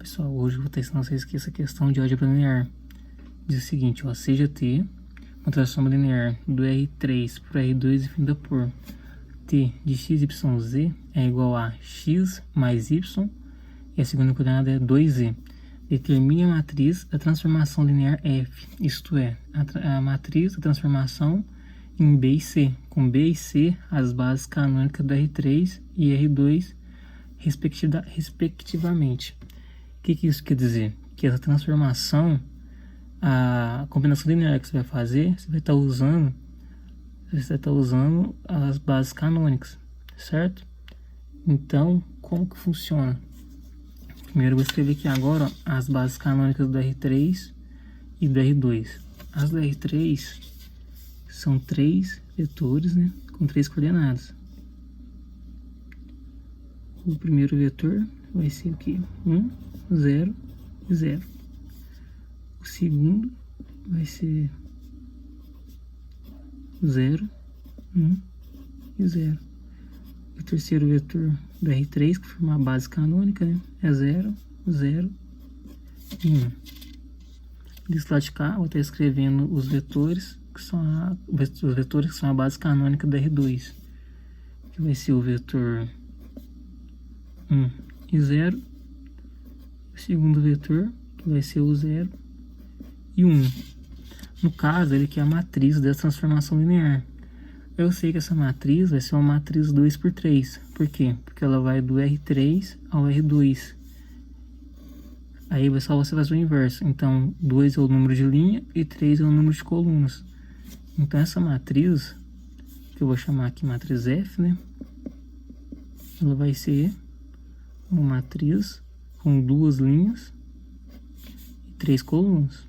Pessoal, hoje eu vou estar ensinando vocês aqui essa questão de álgebra linear. Diz o seguinte, ó, seja T uma transforma linear do R3 para R2 definida por T de x, y, z é igual a x mais y e a segunda coordenada é 2z. Determine a matriz da transformação linear F, isto é, a matriz da transformação em B e C, com B e C as bases canônicas do R3 e R2 respectivamente. O que isso quer dizer? Que essa transformação, a combinação linear que você vai fazer, você vai estar usando as bases canônicas, certo? Então, como que funciona? Primeiro eu vou escrever aqui agora, ó, as bases canônicas do R3 e do R2. As do R3 são 3 vetores, né, com 3 coordenadas. O primeiro vetor vai ser aqui 1, 0 e 0. O segundo vai ser 0, 1 e 0. O terceiro vetor do R3, que forma a base canônica, né, é 0, 0 e 1. Desse lado de cá, eu vou estar escrevendo os vetores que são a base canônica do R2, que vai ser o vetor 1 e 0. O segundo vetor, que vai ser o 0 e 1. No caso, ele quer a matriz dessa transformação linear. Eu sei que essa matriz vai ser uma matriz 2 por 3. Por quê? Porque ela vai do R3 ao R2. Aí só você fazer o inverso. Então, 2 é o número de linha e 3 é o número de colunas. Então, essa matriz, que eu vou chamar aqui matriz F, né? Ela vai ser uma matriz com 2 linhas e 3 colunas.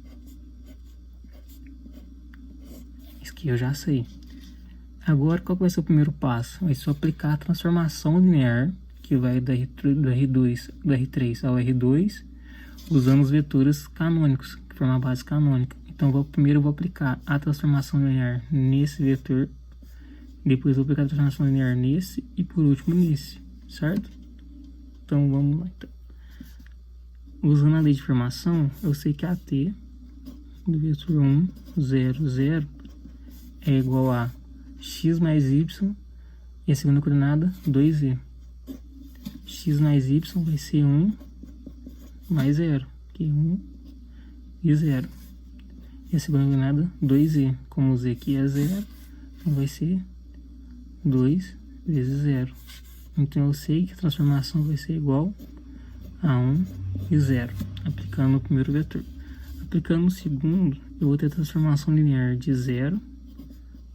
Isso aqui eu já sei. Agora, qual vai ser o primeiro passo? Vai ser aplicar a transformação linear, que vai do R3 ao R2, usando os vetores canônicos, que formam a base canônica. Então, primeiro eu vou aplicar a transformação linear nesse vetor, depois eu vou aplicar a transformação linear nesse e por último nesse, certo? Então, vamos lá. Então, usando a lei de formação, eu sei que a T do vetor 1, 0, 0 é igual a x mais y e a segunda coordenada 2z. X mais y vai ser 1 mais 0, que é 1 e 0. E a segunda coordenada 2z. Como o z aqui é 0, então vai ser 2 vezes 0. Então eu sei que a transformação vai ser igual a 1 e 0, aplicando o primeiro vetor. Aplicando o segundo, eu vou ter a transformação linear de 0,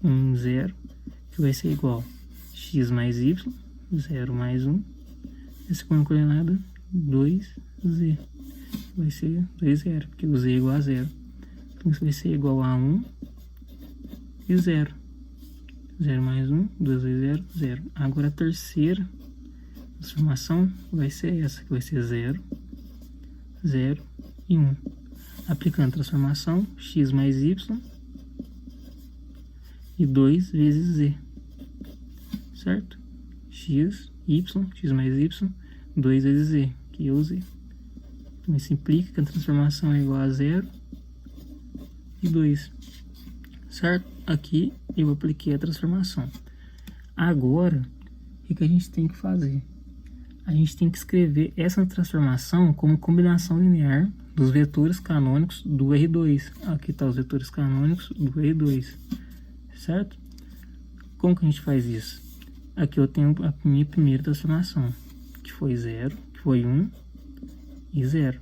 1, 0, que vai ser igual a x mais y, 0 mais 1, e a segunda coordenada 2z, vai ser 2, 0, porque o z é igual a 0. Então isso vai ser igual a 1 e 0. 0 mais 1, 2 vezes 0, 0. Agora a terceira transformação vai ser essa, que vai ser 0, 0 e 1. Aplicando a transformação, x mais y e 2 vezes z, certo? X mais y, 2 vezes z, que é o z. Então isso implica que a transformação é igual a 0 e 2, certo? Aqui eu apliquei a transformação. Agora, o que a gente tem que fazer? A gente tem que escrever essa transformação como combinação linear dos vetores canônicos do R2. Aqui está os vetores canônicos do R2, certo? Como que a gente faz isso? Aqui eu tenho a minha primeira transformação, que foi 0, que foi 1 e 0.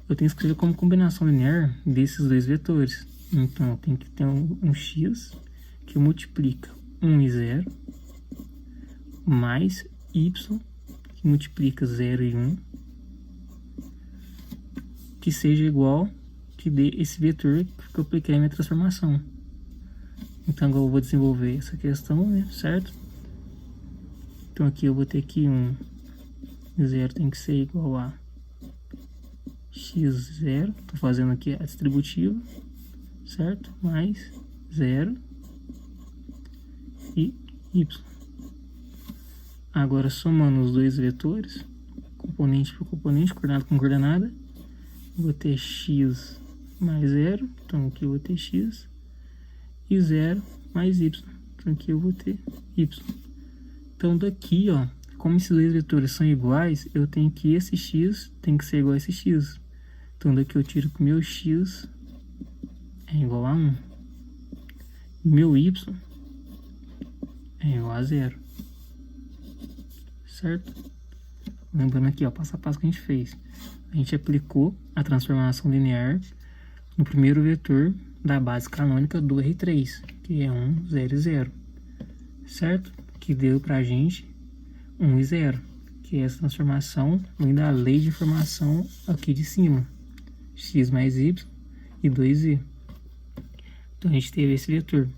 Eu tenho que escrever como combinação linear desses dois vetores. Então, eu tenho que ter um x que multiplica 1 e 0, mais y, que multiplica 0 e 1, que seja igual, que dê esse vetor que eu apliquei na minha transformação. Então, agora eu vou desenvolver essa questão, né, certo? Então, aqui eu vou ter que 1 e 0 tem que ser igual a x0, estou fazendo aqui a distributiva, certo? Mais 0 e y. Agora, somando os dois vetores, componente por componente, coordenada com coordenada. Vou ter x mais 0, então aqui eu vou ter x, e 0 mais y, então aqui eu vou ter y. Então daqui, ó, como esses dois vetores são iguais, eu tenho que esse x tem que ser igual a esse x. Então daqui eu tiro que o meu x é igual a 1. E meu y é igual a 0. Certo? Lembrando aqui, ó, passo a passo que a gente fez. A gente aplicou a transformação linear no primeiro vetor da base canônica do R3, que é 1, 0 e 0. Certo? Que deu pra gente 1 e 0, que é essa transformação vem da lei de informação aqui de cima. X mais y e 2y. Então a gente teve esse vetor.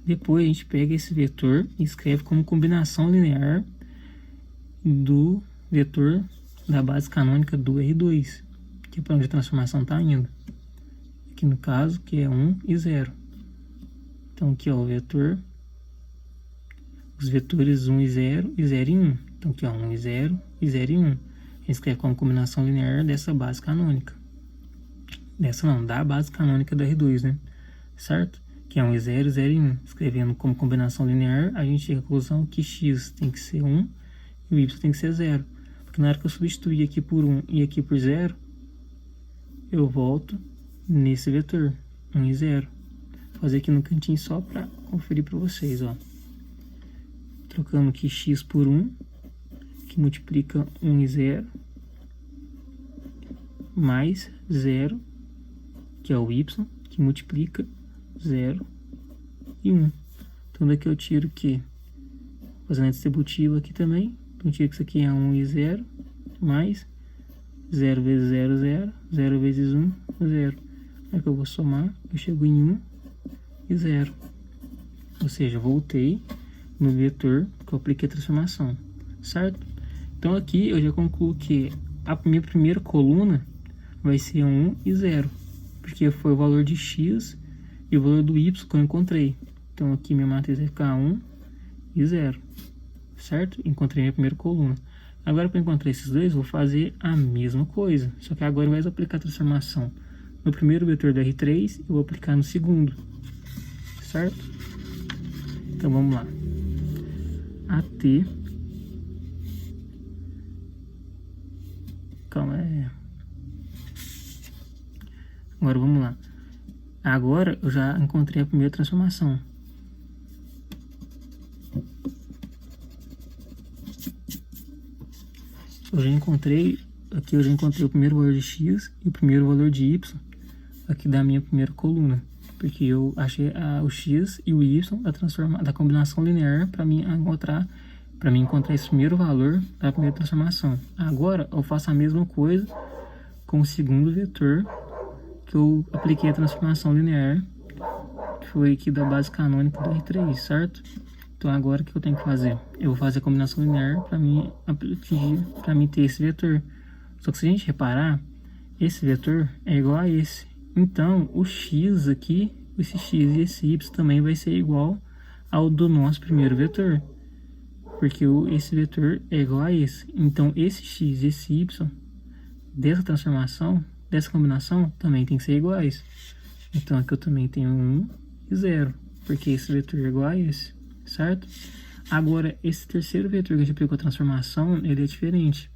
Depois a gente pega esse vetor e escreve como combinação linear do vetor da base canônica do R2, que é para onde a transformação está indo. Aqui no caso, que é 1 e 0. Então aqui, ó, o vetor, os vetores 1 e 0 e 0 e 1. Então aqui, ó, 1 e 0 e 0 e 1. A gente escreve como combinação linear dessa base canônica. Dessa não, da base canônica do R2, né? Certo? Que é 1 e 0, 0 e 1. Escrevendo como combinação linear, a gente chega à conclusão que x tem que ser 1 e o y tem que ser 0. Porque na hora que eu substituir aqui por 1 e aqui por 0, eu volto nesse vetor, 1 e 0. Vou fazer aqui no cantinho só para conferir para vocês, ó. Trocando aqui x por 1, que multiplica 1 e 0, mais 0, que é o y, que multiplica 0 e 1. Então daqui eu tiro que, fazendo a distributiva aqui também, então eu tiro que isso aqui é 1 e 0, mais 0 vezes 0, 0, 0 vezes 1, 0. Aí que eu vou somar, eu chego em 1 e 0. Ou seja, voltei no vetor que eu apliquei a transformação, certo? Então aqui eu já concluo que a minha primeira coluna vai ser 1 e 0, porque foi o valor de x e o valor do y que eu encontrei. Então aqui minha matriz vai ficar 1 e 0, certo? Encontrei minha primeira coluna. Agora para encontrar esses dois, vou fazer a mesma coisa, só que agora eu vou aplicar a transformação no primeiro vetor do R3 e vou aplicar no segundo, certo? Então vamos lá. AT, calma, agora vamos lá. Agora eu já encontrei a primeira transformação. Eu já encontrei o primeiro valor de x e o primeiro valor de y aqui da minha primeira coluna, porque eu achei o x e o y da combinação linear para mim encontrar esse primeiro valor da primeira transformação. Agora eu faço a mesma coisa com o segundo vetor que eu apliquei a transformação linear, que foi aqui da base canônica do R3, certo? Então agora o que eu tenho que fazer? Eu vou fazer a combinação linear para mim ter esse vetor. Só que se a gente reparar, esse vetor é igual a esse. Então o x aqui, esse x e esse y também vai ser igual ao do nosso primeiro vetor, porque esse vetor é igual a esse. Então esse x e esse y dessa transformação, dessa combinação, também tem que ser iguais. Então aqui eu também tenho 1 e 0, porque esse vetor é igual a esse, certo? Agora, esse terceiro vetor que a gente aplicou a transformação, ele é diferente.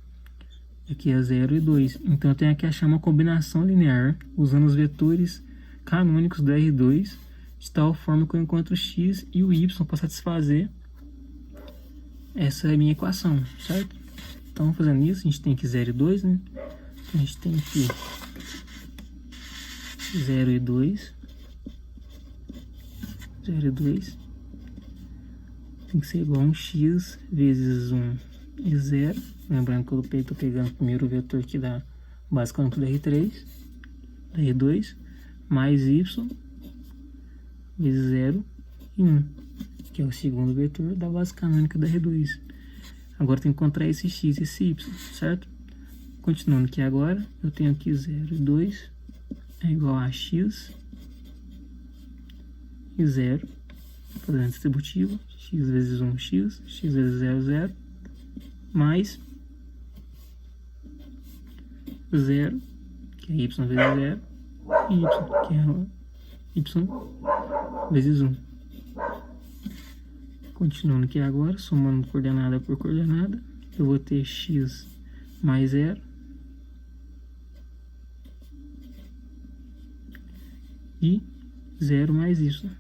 Aqui é 0 e 2. Então eu tenho que achar uma combinação linear usando os vetores canônicos do R2, de tal forma que eu encontro o x e o y para satisfazer essa é a minha equação, certo? Então, fazendo isso, a gente tem aqui 0 e 2, né? Então, a gente tem aqui 0 e 2. 0 e 2. Tem que ser igual a 1x vezes 1 e 0. Lembrando que eu estou pegando o primeiro vetor aqui da base canônica do R3, da R2, mais y vezes 0 e 1, que é o segundo vetor da base canônica da R2. Agora tem que encontrar esse x e esse y, certo? Continuando aqui agora, eu tenho aqui 0 e 2 é igual a x e 0, fazendo distributivo, x vezes 1, x vezes 0, 0, mais 0, que é y vezes 0, e y, que é y vezes 1. Continuando aqui agora, somando coordenada por coordenada, eu vou ter x mais 0 e 0 mais y.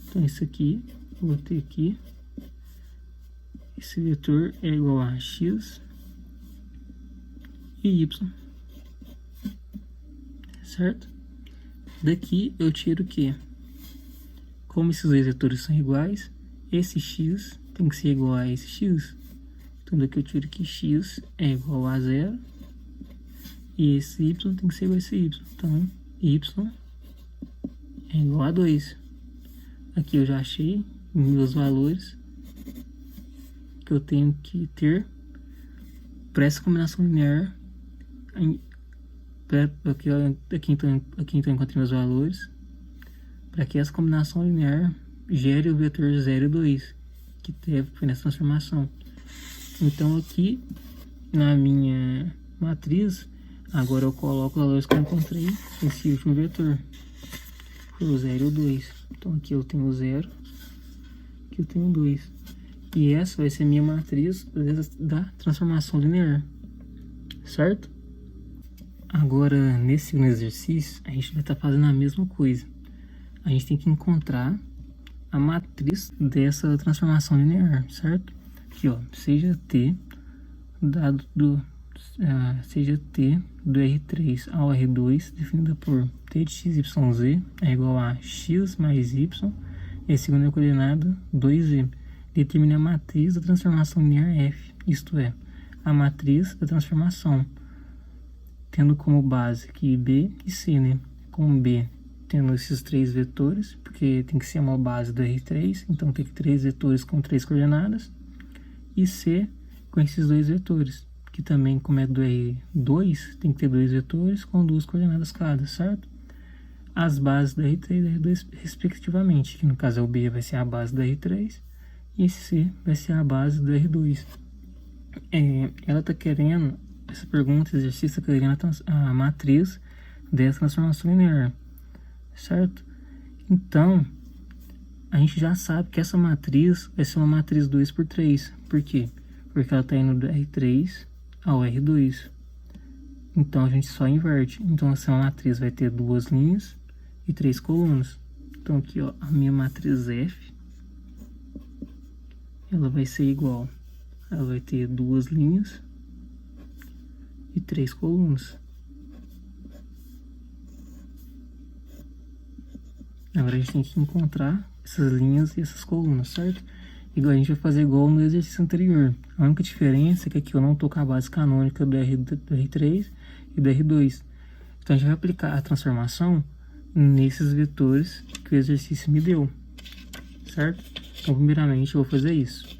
Então, isso aqui, eu vou ter aqui, esse vetor é igual a x e y, certo? Daqui eu tiro o quê? Como esses dois vetores são iguais, esse x tem que ser igual a esse x. Então, daqui eu tiro que x é igual a 0 e esse y tem que ser igual a esse y. Então, y é igual a 2. Aqui eu já achei meus valores que eu tenho que ter para essa combinação linear. Aqui então eu encontrei meus valores para que essa combinação linear gere o vetor 0 e 2, que foi nessa transformação. Então aqui na minha matriz, agora eu coloco os valores que eu encontrei nesse último vetor, foi o 0 e o 2. Então aqui eu tenho 0, aqui eu tenho 2. E essa vai ser a minha matriz da transformação linear, certo? Agora, nesse segundo exercício, a gente vai estar fazendo a mesma coisa. A gente tem que encontrar a matriz dessa transformação linear, certo? Aqui, ó, seja T seja T do R3 ao R2, definida por T de x, y, z, é igual a x mais y, e a segunda coordenada 2z. Determine a matriz da transformação linear f, isto é, a matriz da transformação, tendo como base aqui B e C, né? Com B tendo esses 3 vetores, porque tem que ser uma base do R3, então tem que 3 vetores com 3 coordenadas, e C com esses 2 vetores, que também, como é do R2, tem que ter 2 vetores com 2 coordenadas cada, certo? As bases do R3 e do R2 respectivamente, que no caso é o B vai ser a base do R3 e esse C vai ser a base do R2. Ela está querendo, essa pergunta, esse exercício está querendo a matriz dessa transformação linear, certo? Então, a gente já sabe que essa matriz vai ser uma matriz 2 por 3. Por quê? Porque ela está indo do R3 ao R2. Então, a gente só inverte. Então, essa matriz vai ter 2 linhas e 3 colunas. Então, aqui, ó, a minha matriz F, ela vai ser igual. Ela vai ter 2 linhas e 3 colunas. Agora a gente tem que encontrar essas linhas e essas colunas, certo? Igual a gente vai fazer igual no exercício anterior. A única diferença é que aqui eu não estou com a base canônica do R3 e do R2. Então a gente vai aplicar a transformação nesses vetores que o exercício me deu, certo? Então primeiramente eu vou fazer isso.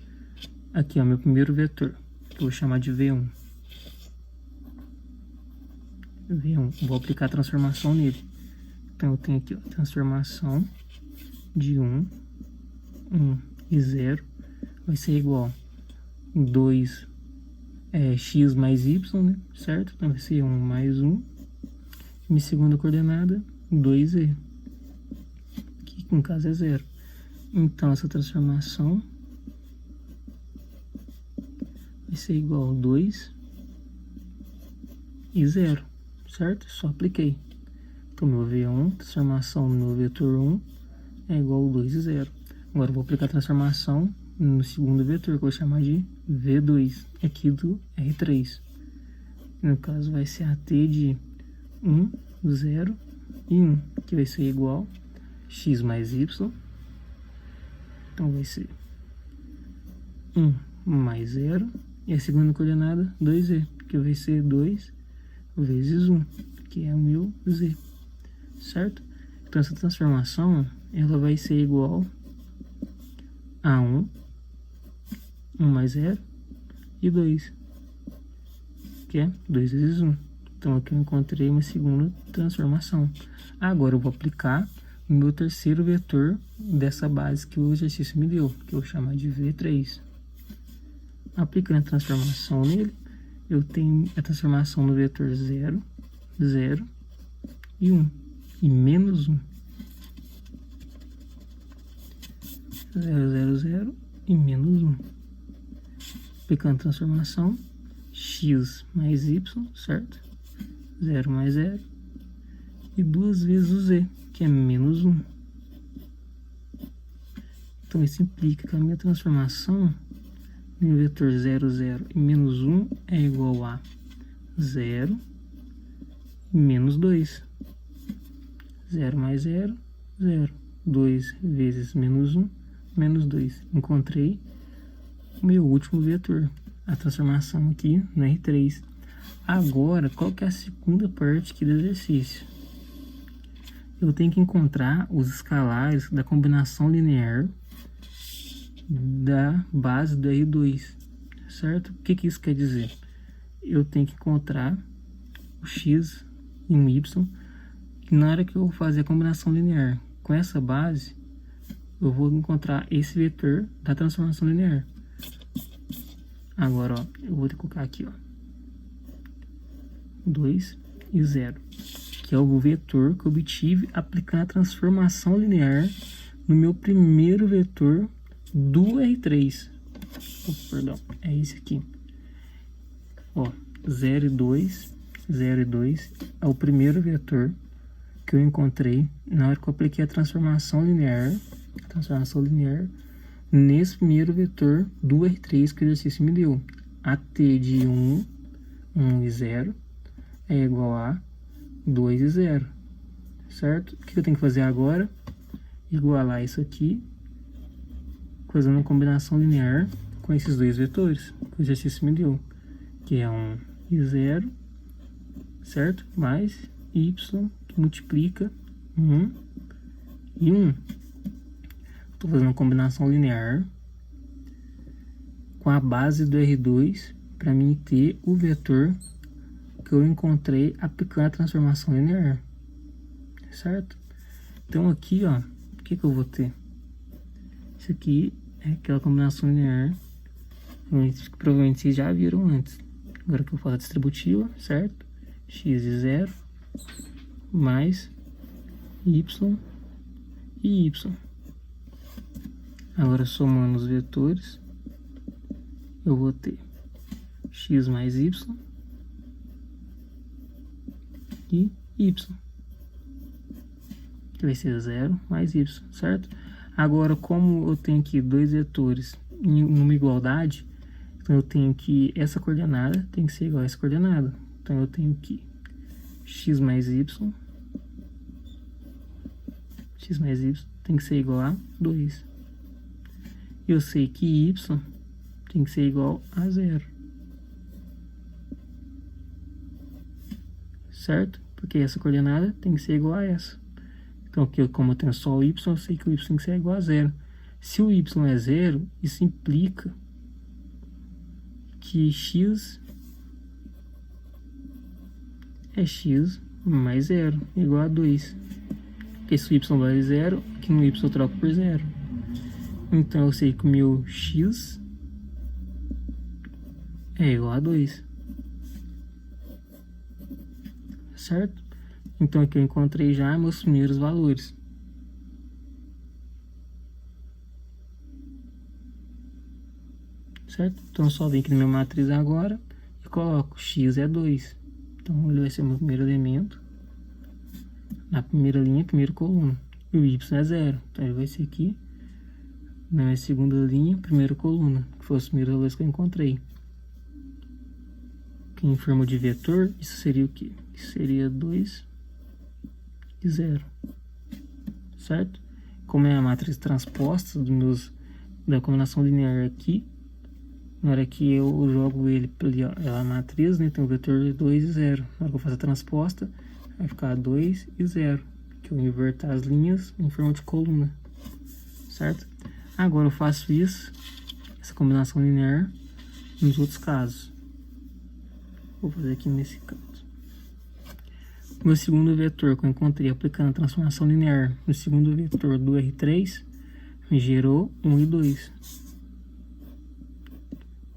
Aqui é o meu primeiro vetor, que eu vou chamar de V1. Vou aplicar a transformação nele. Então eu tenho aqui, ó, transformação de 1 e 0 vai ser igual a 2 x mais y, né? Certo? Então vai ser 1 mais 1. Minha segunda coordenada, 2z, que no caso é 0. Então essa transformação vai ser igual a 2 e 0, certo? Só apliquei. Então, meu V1, transformação no meu vetor 1 é igual a 2 e 0. Agora, eu vou aplicar a transformação no segundo vetor, que eu vou chamar de V2, aqui do R3. No caso, vai ser a T de 1, 0 e 1, que vai ser igual a x mais y. Então, vai ser 1 mais 0. E a segunda coordenada, 2z, que vai ser 2 vezes 1, que é o meu z. Certo? Então essa transformação ela vai ser igual a 1 mais 0 e 2, que é 2 vezes 1. Então aqui eu encontrei uma segunda transformação. Agora eu vou aplicar o meu terceiro vetor dessa base que o exercício me deu, que eu vou chamar de V3. Aplicando a transformação nele, eu tenho a transformação no vetor 0, 0 e 1. E menos 1. 0, 0, 0 e menos 1. Aplicando transformação, x mais y, certo? 0 mais 0. E 2 vezes o z, que é menos 1. Então, isso implica que a minha transformação no vetor 0, 0 e menos 1 é igual a 0 e menos 2. 0 mais 0, 0. 2 vezes menos 1, menos 2. Encontrei o meu último vetor. A transformação aqui no R3. Agora, qual que é a segunda parte aqui do exercício? Eu tenho que encontrar os escalares da combinação linear da base do R2, certo? O que isso quer dizer? Eu tenho que encontrar o x e um y, que na hora que eu fazer a combinação linear com essa base, eu vou encontrar esse vetor da transformação linear. Agora, ó, eu vou colocar aqui, ó, 2 e 0, que é o vetor que eu obtive aplicando a transformação linear no meu primeiro vetor do R3. Perdão, é esse aqui. Ó, 0 e 2, 0 e 2 é o primeiro vetor que eu encontrei na hora que eu apliquei a transformação linear nesse primeiro vetor do R3 que o exercício me deu. AT de 1, 1 e 0 é igual a 2 e 0, certo? O que eu tenho que fazer agora? Igualar isso aqui, fazendo uma combinação linear com esses dois vetores que o exercício me deu, que é 1 e 0, certo? Mais y, que multiplica 1 e 1. Estou fazendo uma combinação linear com a base do R2 para mim ter o vetor que eu encontrei aplicando a transformação linear, certo? Então aqui, ó, o que eu vou ter? Isso aqui é aquela combinação linear que provavelmente vocês já viram antes. Agora que eu faço a distributiva, certo? X de 0 mais y e y. Agora, somando os vetores, eu vou ter x mais y e y, que vai ser 0 mais y, certo? Agora, como eu tenho aqui dois vetores em uma igualdade, então eu tenho que essa coordenada tem que ser igual a essa coordenada. Então eu tenho que x mais y tem que ser igual a 2. Eu sei que y tem que ser igual a 0. Certo? Porque essa coordenada tem que ser igual a essa. Então aqui, como eu tenho só o y, eu sei que o y tem que ser igual a 0. Se o y é 0, isso implica que x é x mais 0, igual a 2. Porque se o y vale 0, aqui no y eu troco por 0. Então eu sei que o meu x é igual a 2. Certo? Então aqui eu encontrei já meus primeiros valores. Certo? Então eu só venho aqui na minha matriz agora e coloco x é 2. Então ele vai ser o meu primeiro elemento na primeira linha, primeira coluna. E o y é 0. Então ele vai ser aqui na minha segunda linha, primeira coluna, que foi os primeiros valores que eu encontrei. Aqui em forma de vetor, isso seria o quê? Isso seria 2 e 0. Certo? Como é a matriz transposta da combinação linear aqui, na hora que eu jogo ele pela matriz, né, tem o vetor 2 e 0. Na hora que eu faço a transposta, vai ficar 2 e 0, que eu inverto as linhas em forma de coluna, certo? Agora eu faço isso, essa combinação linear, nos outros casos. Vou fazer aqui nesse canto. O meu segundo vetor que eu encontrei aplicando a transformação linear no segundo vetor do R3, me gerou 1 e 2.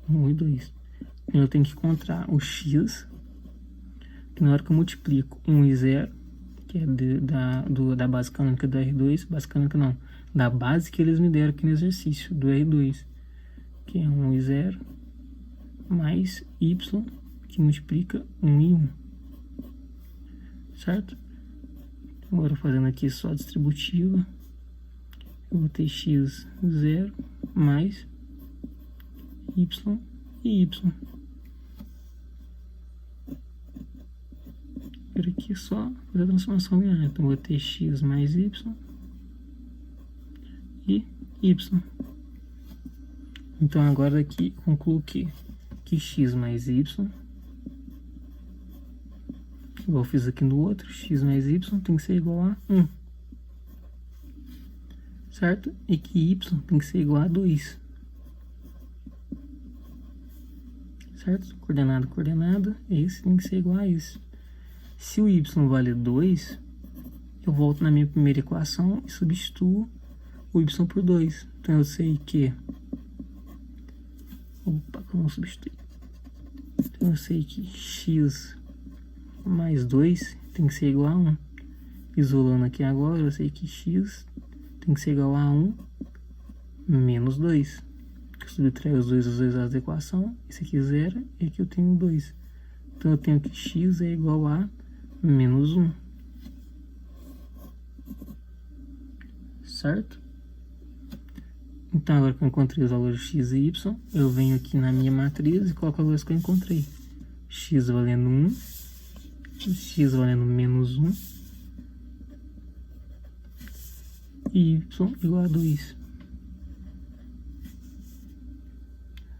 1 e 2. eu tenho que encontrar o x, que na hora que eu multiplico 1 e 0, que é da base canônica do R2, base canônica não, da base que eles me deram aqui no exercício do R2, que é 1 e 0, mais y, que multiplica 1 e 1, certo? Agora fazendo aqui só a distributiva, eu vou ter x 0 mais y e y. Por aqui é só fazer a transformação linear. Então, vou ter x mais y e y. Então, agora aqui concluo que x mais y, igual eu fiz aqui no outro, x mais y tem que ser igual a 1. Certo? E que y tem que ser igual a 2. Certo? Coordenada, coordenada, esse tem que ser igual a esse. Se o y vale 2, eu volto na minha primeira equação e substituo o y por 2. Então, eu sei que... Opa, como substituir? Então, eu sei que x mais 2 tem que ser igual a 1. Isolando aqui agora, eu sei que x tem que ser igual a 1 menos 2. Eu subtraio os dois lados da equação. Esse aqui é 0 e aqui eu tenho 2. Então, eu tenho que x é igual a menos 1. Certo? Então, agora que eu encontrei os valores x e y, eu venho aqui na minha matriz e coloco os valores que eu encontrei. X valendo 1, x valendo menos 1 e y igual a 2.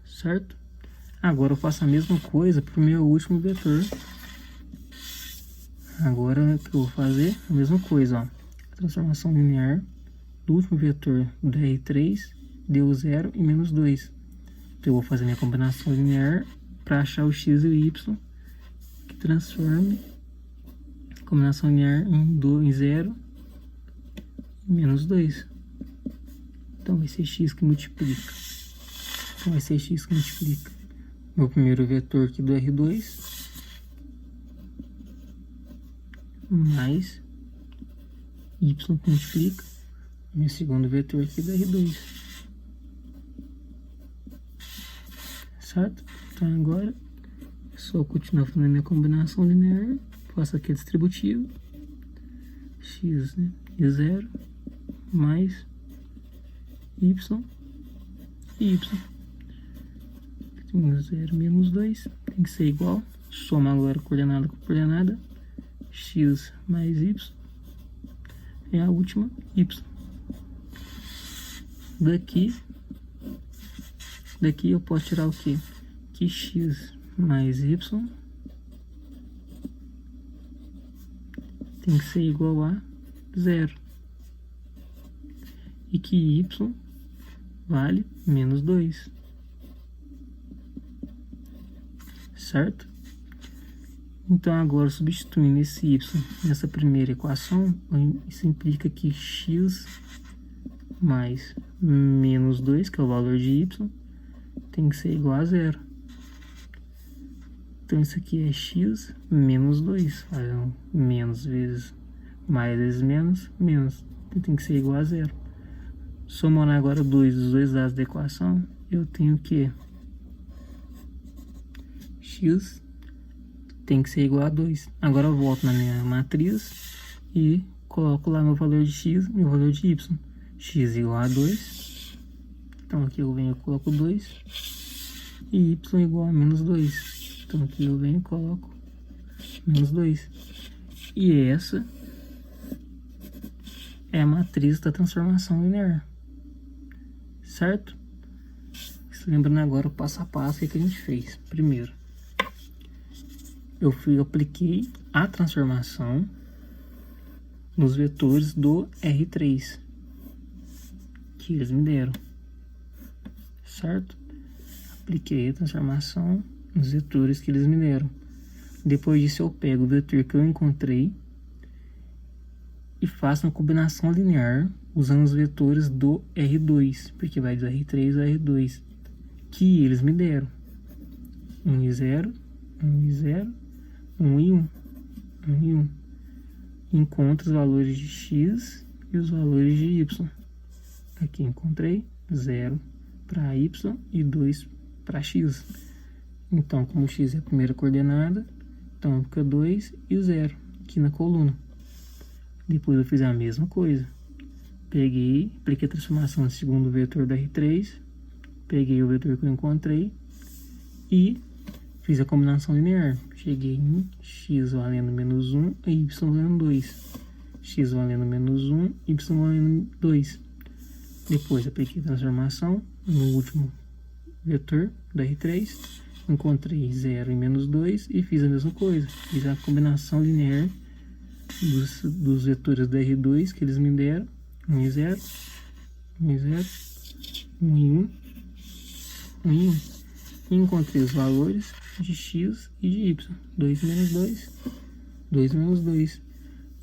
Certo? Agora eu faço a mesma coisa para o meu último vetor. Agora o que eu vou fazer? A mesma coisa, ó. A transformação linear do último vetor do R3 deu 0 e menos 2. Então eu vou fazer minha combinação linear para achar o x e o y, que transforme a combinação linear em 0 e menos 2. Então vai ser x que multiplica. Então vai ser x que multiplica meu primeiro vetor aqui do R2 mais y que multiplica meu segundo vetor aqui do R2. Certo? Então agora é só continuar fazendo minha combinação linear. Faço aqui a distributiva. X, né, e 0 mais y e y. 0 menos 2 tem que ser igual. Soma agora coordenada com coordenada. X mais y é a última y. Daqui eu posso tirar o quê? Que x mais y tem que ser igual a 0. E que y vale menos 2. Certo? Então, agora, substituindo esse y nessa primeira equação, isso implica que x mais menos 2, que é o valor de y, tem que ser igual a 0. Então, isso aqui é x menos 2. Faz menos vezes mais vezes menos, menos. Então, tem que ser igual a 0. Somando agora 2 dos dois lados da equação, eu tenho que x tem que ser igual a 2. Agora eu volto na minha matriz e coloco lá meu valor de x e meu valor de y. X igual a 2. Então aqui eu venho e coloco 2. E y igual a menos 2. Então aqui eu venho e coloco menos 2. E essa é a matriz da transformação linear. Certo? Lembrando agora o passo a passo que a gente fez. Primeiro, eu apliquei a transformação nos vetores do R3 que eles me deram, certo? Apliquei a transformação nos vetores que eles me deram. Depois disso eu pego o vetor que eu encontrei e faço uma combinação linear usando os vetores do R2, porque vai do R3 ao R2 que eles me deram. 1 e 0, 1 e 0, 1 e 1, 1 e 1. Encontra os valores de x e os valores de y. Aqui encontrei 0 para y e 2 para x. Então, como x é a primeira coordenada, então fica 2 e 0 aqui na coluna. Depois eu fiz a mesma coisa. Peguei, apliquei a transformação no segundo vetor da R3, peguei o vetor que eu encontrei e fiz a combinação linear. Cheguei em x valendo menos 1 e y valendo 2. X valendo menos 1 e y valendo 2. Depois apliquei a transformação no último vetor da R3, encontrei 0 e menos 2 e fiz a mesma coisa. Fiz a combinação linear dos vetores da R2 que eles me deram, 1 e 0, 1 e 0, 1 e 1, 1 e 1. E encontrei os valores de x e de y. 2 menos 2, 2 menos 2.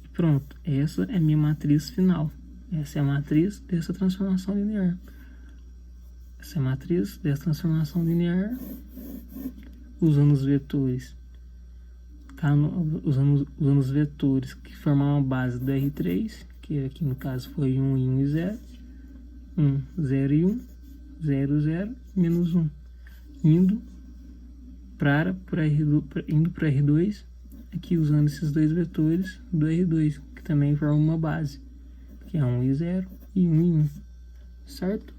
E pronto, essa é a minha matriz final. Essa é a matriz dessa transformação linear. Essa é a matriz dessa transformação linear usando os vetores. Usando os vetores que formam a base da R3, que aqui no caso foi 1 e 1 e 0. 1, 0 e 1, 0, 0, menos 1. Indo para R2, aqui usando esses dois vetores do R2, que também formam uma base, que é 1 e 0 e 1 e 1, certo?